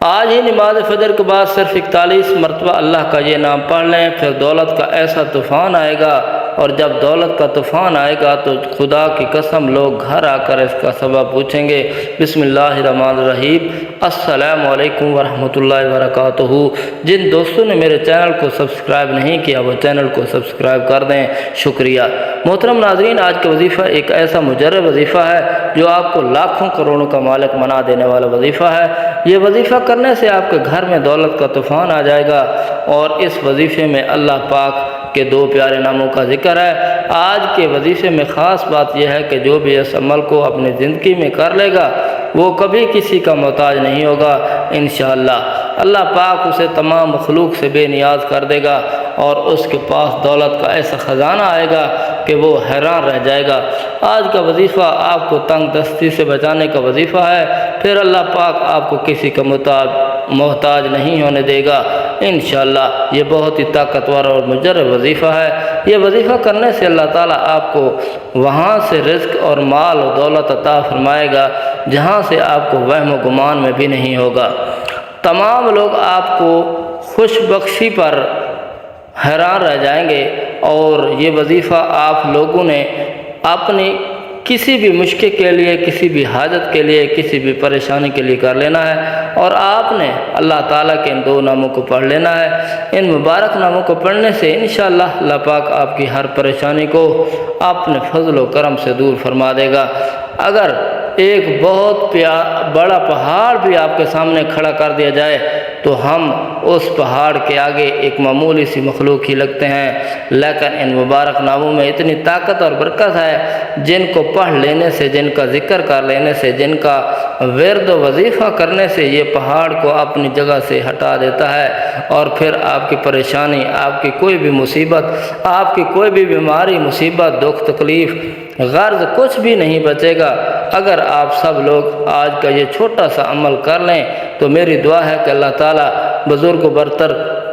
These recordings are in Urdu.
آج ہی نماز فجر کے بعد صرف 41 مرتبہ اللہ کا یہ نام پڑھ لیں، پھر دولت کا ایسا طوفان آئے گا، اور جب دولت کا طوفان آئے گا تو خدا کی قسم لوگ گھر آ کر اس کا سبب پوچھیں گے۔ بسم اللہ الرحمن الرحیم۔ السلام علیکم ورحمۃ اللہ وبرکاتہ۔ جن دوستوں نے میرے چینل کو سبسکرائب نہیں کیا وہ چینل کو سبسکرائب کر دیں، شکریہ۔ محترم ناظرین، آج کا وظیفہ ایک ایسا مجرب وظیفہ ہے جو آپ کو لاکھوں کروڑوں کا مالک بنا دینے والا وظیفہ ہے۔ یہ وظیفہ کرنے سے آپ کے گھر میں دولت کا طوفان آ جائے گا، اور اس وظیفے میں اللہ پاک کے 2 پیارے ناموں کا ذکر ہے۔ آج کے وظیفے میں خاص بات یہ ہے کہ جو بھی اس عمل کو اپنی زندگی میں کر لے گا وہ کبھی کسی کا محتاج نہیں ہوگا انشاءاللہ۔ اللہ پاک اسے تمام مخلوق سے بے نیاز کر دے گا، اور اس کے پاس دولت کا ایسا خزانہ آئے گا کہ وہ حیران رہ جائے گا۔ آج کا وظیفہ آپ کو تنگ دستی سے بچانے کا وظیفہ ہے، پھر اللہ پاک آپ کو کسی کا محتاج نہیں ہونے دے گا انشاءاللہ۔ یہ بہت ہی طاقتور اور مجرب وظیفہ ہے۔ یہ وظیفہ کرنے سے اللہ تعالیٰ آپ کو وہاں سے رزق اور مال و دولت عطا فرمائے گا جہاں سے آپ کو وہم و گمان میں بھی نہیں ہوگا۔ تمام لوگ آپ کو خوش بخشی پر حیران رہ جائیں گے، اور یہ وظیفہ آپ لوگوں نے اپنی کسی بھی مشکل کے لیے، کسی بھی حاجت کے لیے، کسی بھی پریشانی کے لیے کر لینا ہے، اور آپ نے اللہ تعالیٰ کے ان 2 ناموں کو پڑھ لینا ہے۔ ان مبارک ناموں کو پڑھنے سے انشاءاللہ اللہ پاک آپ کی ہر پریشانی کو اپنے فضل و کرم سے دور فرما دے گا۔ اگر ایک بہت بڑا پہاڑ بھی آپ کے سامنے کھڑا کر دیا جائے تو ہم اس پہاڑ کے آگے ایک معمولی سی مخلوق ہی لگتے ہیں، لیکن ان مبارک ناموں میں اتنی طاقت اور برکت ہے، جن کو پڑھ لینے سے، جن کا ذکر کر لینے سے، جن کا ورد و وظیفہ کرنے سے یہ پہاڑ کو اپنی جگہ سے ہٹا دیتا ہے، اور پھر آپ کی پریشانی، آپ کی کوئی بھی مصیبت، آپ کی کوئی بھی بیماری، مصیبت، دکھ، تکلیف، غرض کچھ بھی نہیں بچے گا۔ اگر آپ سب لوگ آج کا یہ چھوٹا سا عمل کر لیں تو میری دعا ہے کہ اللہ تعالیٰ بزرگ و برتر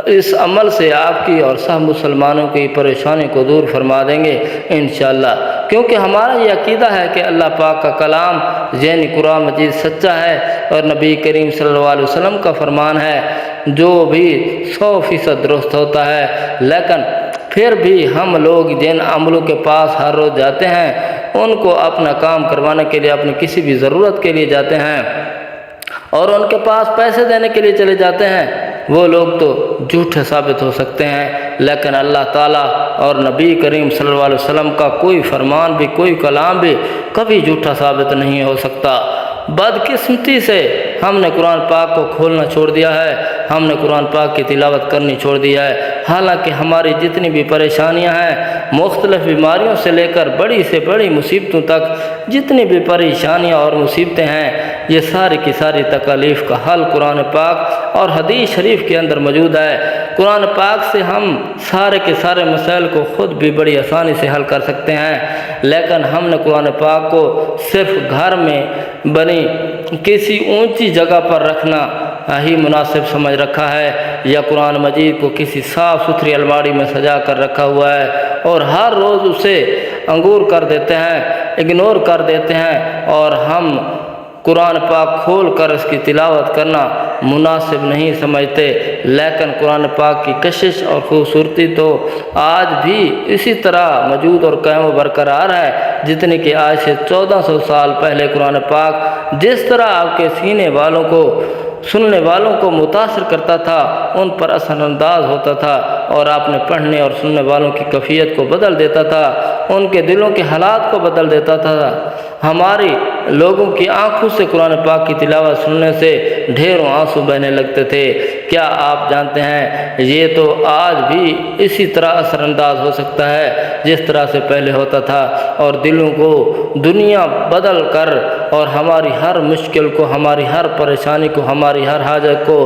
اس عمل سے آپ کی اور سب مسلمانوں کی پریشانی کو دور فرما دیں گے انشاءاللہ، کیونکہ ہمارا یہ عقیدہ ہے کہ اللہ پاک کا کلام یعنی قرآن مجید سچا ہے، اور نبی کریم صلی اللہ علیہ وسلم کا فرمان ہے جو بھی 100% درست ہوتا ہے۔ لیکن پھر بھی ہم لوگ جن عملوں کے پاس ہر روز جاتے ہیں، ان کو اپنا کام کروانے کے لیے، اپنی کسی بھی ضرورت کے لیے جاتے ہیں، اور ان کے پاس پیسے دینے کے لیے چلے جاتے ہیں، وہ لوگ تو جھوٹے ثابت ہو سکتے ہیں، لیکن اللہ تعالیٰ اور نبی کریم صلی اللہ علیہ وسلم کا کوئی فرمان بھی، کوئی کلام بھی کبھی جھوٹا ثابت نہیں ہو سکتا۔ بدقسمتی سے ہم نے قرآن پاک کو کھولنا چھوڑ دیا ہے، ہم نے قرآن پاک کی تلاوت کرنی چھوڑ دیا ہے، حالانکہ ہماری جتنی بھی پریشانیاں ہیں، مختلف بیماریوں سے لے کر بڑی سے بڑی مصیبتوں تک جتنی بھی پریشانیاں اور مصیبتیں ہیں، یہ ساری کی ساری تکالیف کا حل قرآن پاک اور حدیث شریف کے اندر موجود ہے۔ قرآن پاک سے ہم سارے کے سارے مسائل کو خود بھی بڑی آسانی سے حل کر سکتے ہیں، لیکن ہم نے قرآن پاک کو صرف گھر میں بنی کسی اونچی جگہ پر رکھنا ہی مناسب سمجھ رکھا ہے، یا قرآن مجید کو کسی صاف ستھری الماری میں سجا کر رکھا ہوا ہے، اور ہر روز اسے انگور کر دیتے ہیں، اگنور کر دیتے ہیں، اور ہم قرآن پاک کھول کر اس کی تلاوت کرنا مناسب نہیں سمجھتے۔ لیکن قرآن پاک کی کشش اور خوبصورتی تو آج بھی اسی طرح موجود اور قائم و برقرار ہے، جتنی کہ آج سے 1400 سال پہلے قرآن پاک جس طرح آپ کے سینے والوں کو، سننے والوں کو متاثر کرتا تھا، ان پر اثر انداز ہوتا تھا، اور آپ نے پڑھنے اور سننے والوں کی کیفیت کو بدل دیتا تھا، ان کے دلوں کے حالات کو بدل دیتا تھا۔ ہماری لوگوں کی آنکھوں سے قرآن پاک کی تلاوت سننے سے ڈھیروں آنسو بہنے لگتے تھے۔ کیا آپ جانتے ہیں یہ تو آج بھی اسی طرح اثر انداز ہو سکتا ہے جس طرح سے پہلے ہوتا تھا، اور دلوں کو دنیا بدل کر اور ہماری ہر مشکل کو، ہماری ہر پریشانی کو، ہماری ہر حاجت کو،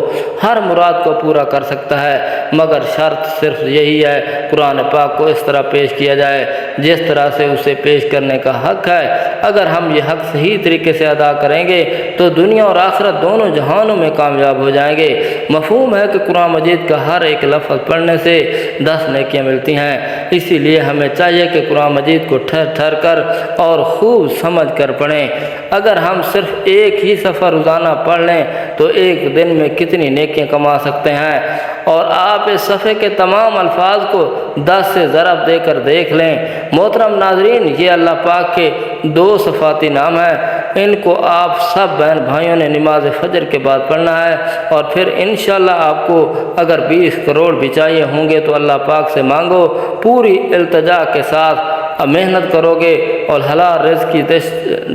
ہر مراد کو پورا کر سکتا ہے، مگر شرط صرف یہی ہے قرآن پاک کو اس طرح پیش کیا جائے جس طرح سے اسے پیش کرنے کا حق ہے۔ اگر ہم یہ حق صحیح طریقے سے ادا کریں گے تو دنیا اور آخرت دونوں جہانوں میں کامیاب ہو جائیں گے۔ مفہوم ہے کہ قرآن مجید کا ہر ایک لفظ پڑھنے سے 10 نیکیاں ملتی ہیں، اسی لیے ہمیں چاہیے کہ قرآن مجید کو ٹھہر ٹھہر کر اور خوب سمجھ کر پڑھیں۔ اگر ہم صرف ایک ہی صفحہ روزانہ پڑھ لیں تو تو ایک دن میں کتنی نیکیاں کما سکتے ہیں۔ اور آپ اس صفحے کے تمام الفاظ کو 10 سے ضرب دے کر دیکھ لیں۔ محترم ناظرین، یہ اللہ پاک کے 2 صفاتی نام ہیں، ان کو آپ سب بہن بھائیوں نے نماز فجر کے بعد پڑھنا ہے، اور پھر انشاءاللہ آپ کو اگر 20 کروڑ بھی چاہیے ہوں گے تو اللہ پاک سے مانگو، پوری التجا کے ساتھ محنت کرو گے اور حلال رزق کی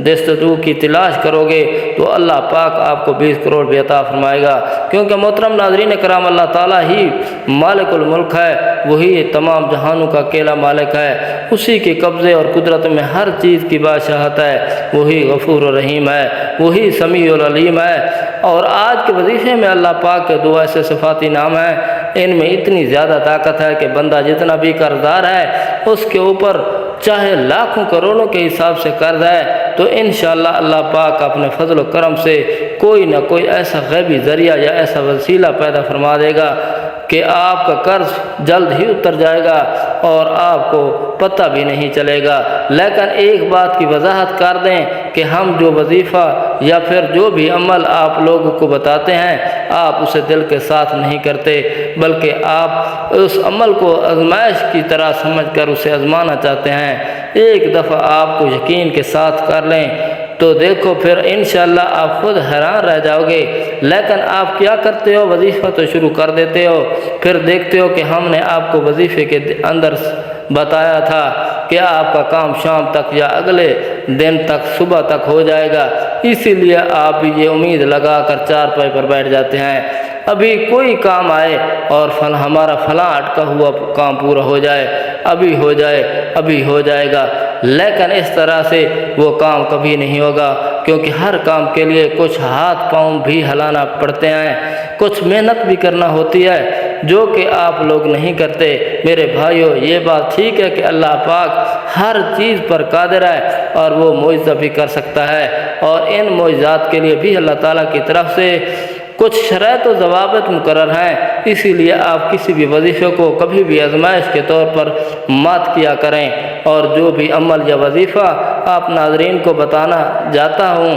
جستجو کی تلاش کرو گے تو اللہ پاک آپ کو 20 کروڑ بھی عطا فرمائے گا، کیونکہ محترم ناظرین کرام اللہ تعالیٰ ہی مالک الملک ہے، وہی تمام جہانوں کا اکیلا مالک ہے، اسی کے قبضے اور قدرت میں ہر چیز کی بادشاہت ہے، وہی غفور الرحیم ہے، وہی سمیع العلیم ہے۔ اور آج کے وظیفے میں اللہ پاک کے 2 ایسے صفاتی نام ہیں، ان میں اتنی زیادہ طاقت ہے کہ بندہ جتنا بھی قرضدار ہے اس کے اوپر چاہے لاکھوں کروڑوں کے حساب سے قرض ہے تو انشاءاللہ اللہ پاک اپنے فضل و کرم سے کوئی نہ کوئی ایسا غیبی ذریعہ یا ایسا وسیلہ پیدا فرما دے گا کہ آپ کا قرض جلد ہی اتر جائے گا اور آپ کو پتہ بھی نہیں چلے گا۔ لیکن ایک بات کی وضاحت کر دیں کہ ہم جو وظیفہ یا پھر جو بھی عمل آپ لوگوں کو بتاتے ہیں آپ اسے دل کے ساتھ نہیں کرتے، بلکہ آپ اس عمل کو آزمائش کی طرح سمجھ کر اسے آزمانا چاہتے ہیں۔ ایک دفعہ آپ کو یقین کے ساتھ کر لیں تو دیکھو پھر انشاءاللہ آپ خود حیران رہ جاؤ گے۔ لیکن آپ کیا کرتے ہو، وظیفہ تو شروع کر دیتے ہو، پھر دیکھتے ہو کہ ہم نے آپ کو وظیفے کے اندر بتایا تھا کہ آپ کا کام شام تک یا اگلے دن تک صبح تک ہو جائے گا، اسی لیے آپ یہ امید لگا کر چارپائی پر بیٹھ جاتے ہیں ابھی کوئی کام آئے اور ہمارا فلاں اٹکا ہوا کام پورا ہو جائے، ابھی ہو جائے، ابھی ہو جائے گا۔ لیکن اس طرح سے وہ کام کبھی نہیں ہوگا، کیونکہ ہر کام کے لیے کچھ ہاتھ پاؤں بھی ہلانا پڑتے ہیں، کچھ محنت بھی کرنا ہوتی ہے جو کہ آپ لوگ نہیں کرتے۔ میرے بھائیوں، یہ بات ٹھیک ہے کہ اللہ پاک ہر چیز پر قادر ہے اور وہ معجزہ بھی کر سکتا ہے، اور ان معجزات کے لیے بھی اللہ تعالیٰ کی طرف سے کچھ شرائط و ضوابط مقرر ہیں، اسی لیے آپ کسی بھی وظیفے کو کبھی بھی آزمائش کے طور پر مات کیا کریں، اور جو بھی عمل یا وظیفہ آپ ناظرین کو بتانا جاتا ہوں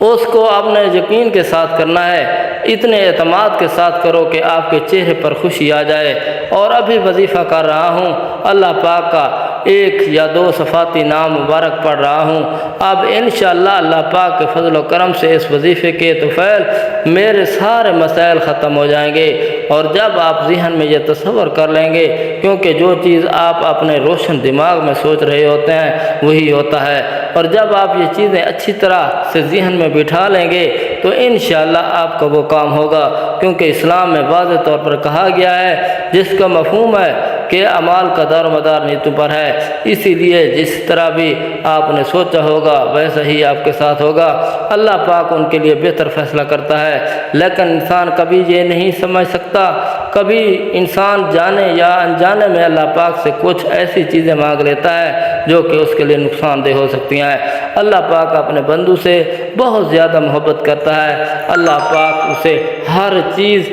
اس کو آپ نے یقین کے ساتھ کرنا ہے، اتنے اعتماد کے ساتھ کرو کہ آپ کے چہرے پر خوشی آ جائے۔ اور ابھی وظیفہ کر رہا ہوں، اللہ پاک کا 1 یا 2 صفاتی نام مبارک پڑھ رہا ہوں، اب انشاءاللہ اللہ پاک کے فضل و کرم سے اس وظیفے کے طفیل میرے سارے مسائل ختم ہو جائیں گے۔ اور جب آپ ذہن میں یہ تصور کر لیں گے، کیونکہ جو چیز آپ اپنے روشن دماغ میں سوچ رہے ہوتے ہیں وہی ہوتا ہے، اور جب آپ یہ چیزیں اچھی طرح سے ذہن میں بٹھا لیں گے تو انشاءاللہ آپ کا وہ کام ہوگا، کیونکہ اسلام میں واضح طور پر کہا گیا ہے جس کا مفہوم ہے کہ اعمال کا دار و مدار نیتوں پر ہے، اسی لیے جس طرح بھی آپ نے سوچا ہوگا ویسا ہی آپ کے ساتھ ہوگا۔ اللہ پاک ان کے لیے بہتر فیصلہ کرتا ہے، لیکن انسان کبھی یہ نہیں سمجھ سکتا، کبھی انسان جانے یا انجانے میں اللہ پاک سے کچھ ایسی چیزیں مانگ لیتا ہے جو کہ اس کے لیے نقصان دہ ہو سکتی ہیں۔ اللہ پاک اپنے بندوں سے بہت زیادہ محبت کرتا ہے، اللہ پاک اسے ہر چیز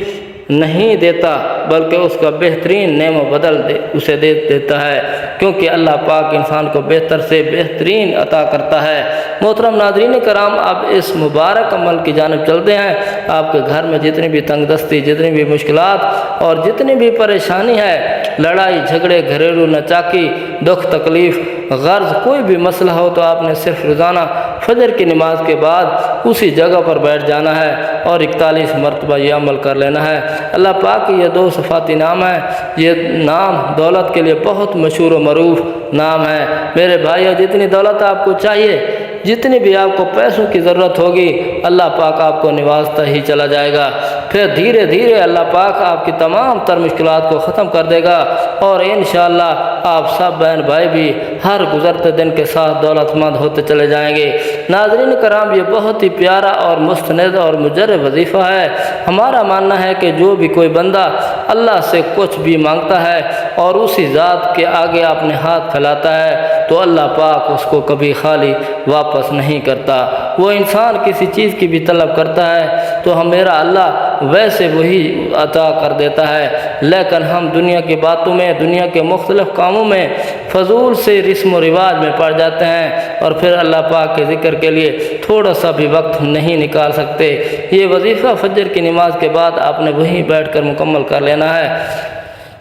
نہیں دیتا بلکہ اس کا بہترین نعم و بدل اسے دے دیتا ہے، کیونکہ اللہ پاک انسان کو بہتر سے بہترین عطا کرتا ہے۔ محترم ناظرین کرام، اب اس مبارک عمل کی جانب چلتے ہیں۔ آپ کے گھر میں جتنی بھی تنگ دستی، جتنی بھی مشکلات اور جتنی بھی پریشانی ہے، لڑائی جھگڑے، گھریلو ناچاکی، دکھ تکلیف، غرض کوئی بھی مسئلہ ہو تو آپ نے صرف روزانہ فجر کی نماز کے بعد اسی جگہ پر بیٹھ جانا ہے اور 41 مرتبہ یہ عمل کر لینا ہے۔ اللہ پاک کی یہ 2 صفاتی نام ہیں، یہ نام دولت کے لیے بہت مشہور و معروف نام ہے۔ میرے بھائیو، جتنی دولت آپ کو چاہیے، جتنی بھی آپ کو پیسوں کی ضرورت ہوگی، اللہ پاک آپ کو نوازتا ہی چلا جائے گا، پھر دھیرے دھیرے اللہ پاک آپ کی تمام تر مشکلات کو ختم کر دے گا، اور انشاءاللہ آپ سب بہن بھائی بھی ہر گزرتے دن کے ساتھ دولت مند ہوتے چلے جائیں گے۔ ناظرین کرام، یہ بہت ہی پیارا اور مستند اور مجرب وظیفہ ہے۔ ہمارا ماننا ہے کہ جو بھی کوئی بندہ اللہ سے کچھ بھی مانگتا ہے اور اسی ذات کے آگے اپنے ہاتھ پھیلاتا ہے تو اللہ پاک اس کو کبھی خالی واپس نہیں کرتا۔ وہ انسان کسی چیز کی بھی طلب کرتا ہے تو میرا اللہ ویسے وہی عطا کر دیتا ہے۔ لیکن ہم دنیا کی باتوں میں، دنیا کے مختلف کاموں میں فضول سے رسم و رواج میں پڑ جاتے ہیں اور پھر اللہ پاک کے ذکر کے لیے تھوڑا سا بھی وقت نہیں نکال سکتے۔ یہ وظیفہ فجر کی نماز کے بعد آپ نے وہیں بیٹھ کر مکمل کر لینا ہے۔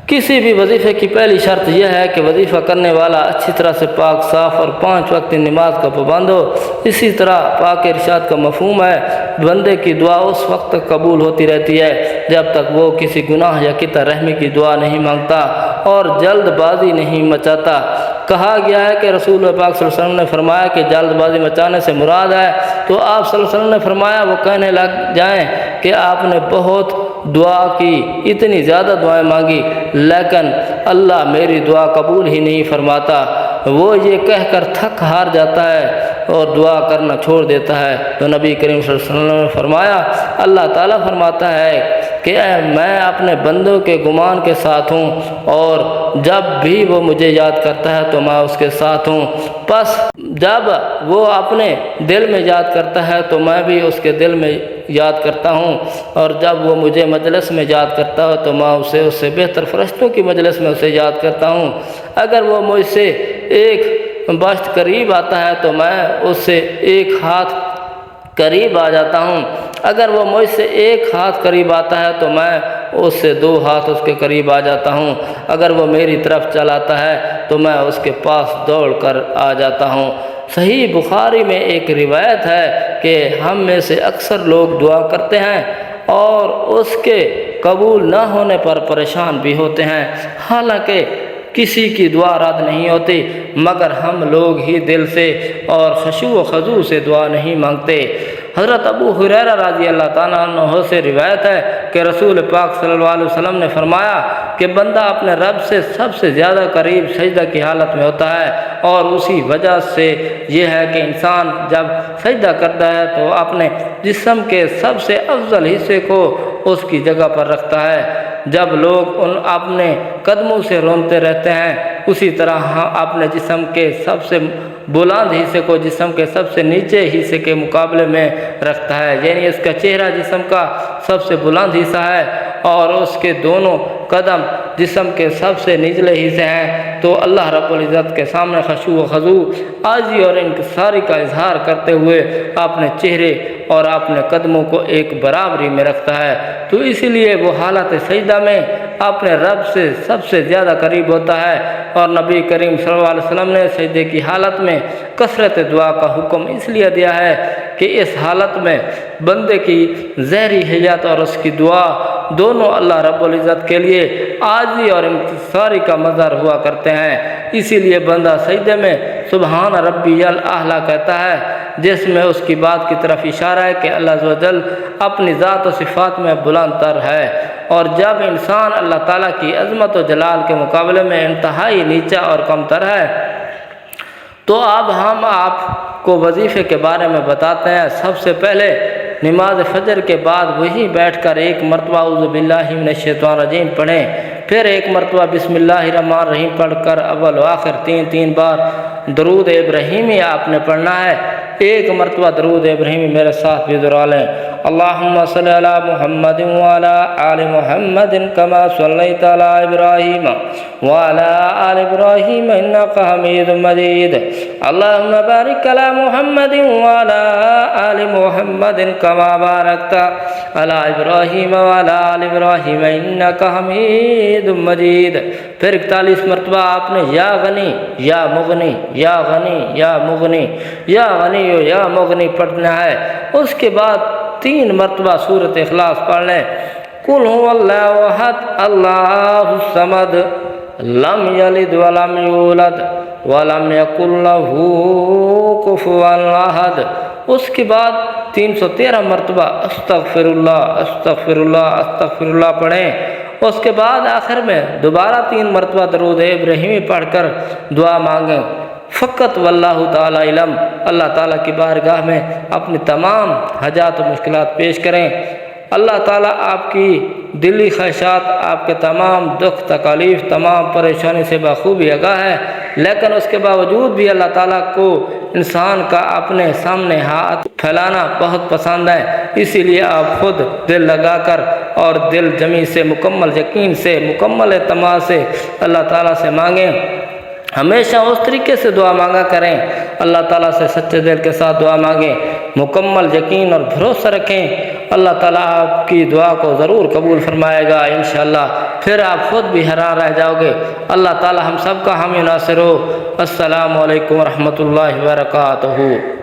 کسی بھی وظیفے کی پہلی شرط یہ ہے کہ وظیفہ کرنے والا اچھی طرح سے پاک صاف اور 5 وقت نماز کا پابند ہو۔ اسی طرح پاک ارشاد کا مفہوم ہے، بندے کی دعا اس وقت تک قبول ہوتی رہتی ہے جب تک وہ کسی گناہ یا قطع رحمی کی دعا نہیں مانگتا اور جلد بازی نہیں مچاتا۔ کہا گیا ہے کہ رسول پاک صلی اللہ علیہ وسلم نے فرمایا کہ جلد بازی مچانے سے مراد ہے، تو آپ صلی اللہ علیہ وسلم نے فرمایا وہ کہنے لگ جائیں کہ آپ نے بہت دعا کی، اتنی زیادہ دعائیں مانگی، لیکن اللہ میری دعا قبول ہی نہیں فرماتا۔ وہ یہ کہہ کر تھک ہار جاتا ہے اور دعا کرنا چھوڑ دیتا ہے۔ تو نبی کریم صلی اللہ علیہ وسلم نے فرمایا، اللہ تعالیٰ فرماتا ہے کہ میں اپنے بندوں کے گمان کے ساتھ ہوں اور جب بھی وہ مجھے یاد کرتا ہے تو میں اس کے ساتھ ہوں، پس جب وہ اپنے دل میں یاد کرتا ہے تو میں بھی اس کے دل میں یاد کرتا ہوں، اور جب وہ مجھے مجلس میں یاد کرتا ہے تو میں اسے اس سے بہتر فرشتوں کی مجلس میں اسے یاد کرتا ہوں۔ اگر وہ مجھ سے ایک باشت قریب آتا ہے تو میں اس سے 1 ہاتھ قریب آ جاتا ہوں، اگر وہ مجھ سے 1 ہاتھ قریب آتا ہے تو میں اس سے 2 ہاتھ اس کے قریب آ جاتا ہوں، اگر وہ میری طرف چلاتا ہے تو میں اس کے پاس دوڑ کر آ جاتا ہوں۔ صحیح بخاری میں ایک روایت ہے کہ ہم میں سے اکثر لوگ دعا کرتے ہیں اور اس کے قبول نہ ہونے پر پریشان بھی ہوتے ہیں، حالانکہ کسی کی دعا رد نہیں ہوتی، مگر ہم لوگ ہی دل سے اور خشوع و خضوع سے دعا نہیں مانگتے۔ حضرت ابو ہریرہ رضی اللہ تعالیٰ عنہ سے روایت ہے کہ رسول پاک صلی اللہ علیہ وسلم نے فرمایا کہ بندہ اپنے رب سے سب سے زیادہ قریب سجدہ کی حالت میں ہوتا ہے، اور اسی وجہ سے یہ ہے کہ انسان جب سجدہ کرتا ہے تو اپنے جسم کے سب سے افضل حصے کو اس کی جگہ پر رکھتا ہے۔ جب لوگ اپنے قدموں سے رونتے رہتے ہیں، اسی طرح اپنے جسم کے سب سے بلند حصے کو جسم کے سب سے نیچے حصے کے مقابلے میں رکھتا ہے، یعنی اس کا چہرہ جسم کا سب سے بلند حصہ ہے اور اس کے دونوں قدم جسم کے سب سے نچلے حصے ہیں۔ تو اللہ رب العزت کے سامنے خشوع و خضوع، عاجزی اور انکساری کا اظہار کرتے ہوئے اپنے چہرے اور اپنے قدموں کو ایک برابری میں رکھتا ہے، تو اسی لیے وہ حالت سجدہ میں اپنے رب سے سب سے زیادہ قریب ہوتا ہے۔ اور نبی کریم صلی اللہ علیہ وسلم نے سجدے کی حالت میں کثرت دعا کا حکم اس لیے دیا ہے کہ اس حالت میں بندے کی ظاہری حیات اور اس کی دعا دونوں اللہ رب العزت کے لیے عاجزی اور انکساری کا مظہر ہوا کرتے ہیں۔ اسی لیے بندہ سجدے میں سبحان ربی الاعلی کہتا ہے، جس میں اس کی بات کی طرف اشارہ ہے کہ اللہ عز و جل اپنی ذات و صفات میں بلند تر ہے، اور جب انسان اللہ تعالیٰ کی عظمت و جلال کے مقابلے میں انتہائی نیچا اور کم تر ہے، تو اب ہم آپ کو وظیفے کے بارے میں بتاتے ہیں۔ سب سے پہلے نماز فجر کے بعد وہی بیٹھ کر 1 مرتبہ اعوذ باللہ من الشیطان الرجیم پڑھیں، پھر 1 مرتبہ بسم اللہ الرحمن الرحیم پڑھ کر اول و آخر 3 بار درود ابراہیمی آپ نے پڑھنا ہے۔ 1 مرتبہ درود ابراہیمی میرے ساتھ بھی دہرا لیں۔ اللہم صلی علی محمد وعلی آل محمد کما صلیت علی ابراہیم وعلی آل ابراہیم انک حمید مجید۔ اللہم بارک علی محمد وعلی آل محمد کما بارکت علی ابراہیم وعلی آل ابراہیم انک حمید مجید۔ پھر 41 مرتبہ آپ نے یا غنی یا مغنی یا غنی یا مغنی یا غنی یا مغنی پڑھنا ہے۔ اس کے بعد 3 مرتبہ سورۃ اخلاص پڑھ لیں۔ قل هو اللہ احد اللہ الصمد لم یلد ولم یولد ولم یکن له کفوا احد۔ اس کے بعد 313 مرتبہ استغفر اللہ استغفر اللہ استغفر اللہ پڑھیں۔ اس کے بعد آخر میں دوبارہ 3 مرتبہ درود ابراہیمی پڑھ کر دعا مانگیں۔ فقط واللہ تعالی علم، اللہ تعالیٰ کی بارگاہ میں اپنی تمام حاجات و مشکلات پیش کریں۔ اللہ تعالیٰ آپ کی دلی خواہشات، آپ کے تمام دکھ تکالیف، تمام پریشانی سے بخوبی آگاہ ہے، لیکن اس کے باوجود بھی اللہ تعالیٰ کو انسان کا اپنے سامنے ہاتھ پھیلانا بہت پسند ہے، اسی لیے آپ خود دل لگا کر اور دل جمی سے، مکمل یقین سے، مکمل اعتماد سے اللہ تعالیٰ سے مانگیں۔ ہمیشہ اس طریقے سے دعا مانگا کریں، اللہ تعالیٰ سے سچے دل کے ساتھ دعا مانگیں، مکمل یقین اور بھروسہ رکھیں، اللہ تعالیٰ آپ کی دعا کو ضرور قبول فرمائے گا انشاءاللہ، پھر آپ خود بھی حیران رہ جاؤ گے۔ اللہ تعالیٰ ہم سب کا حامی ناصر ہو۔ السلام علیکم ورحمۃ اللہ وبرکاتہ۔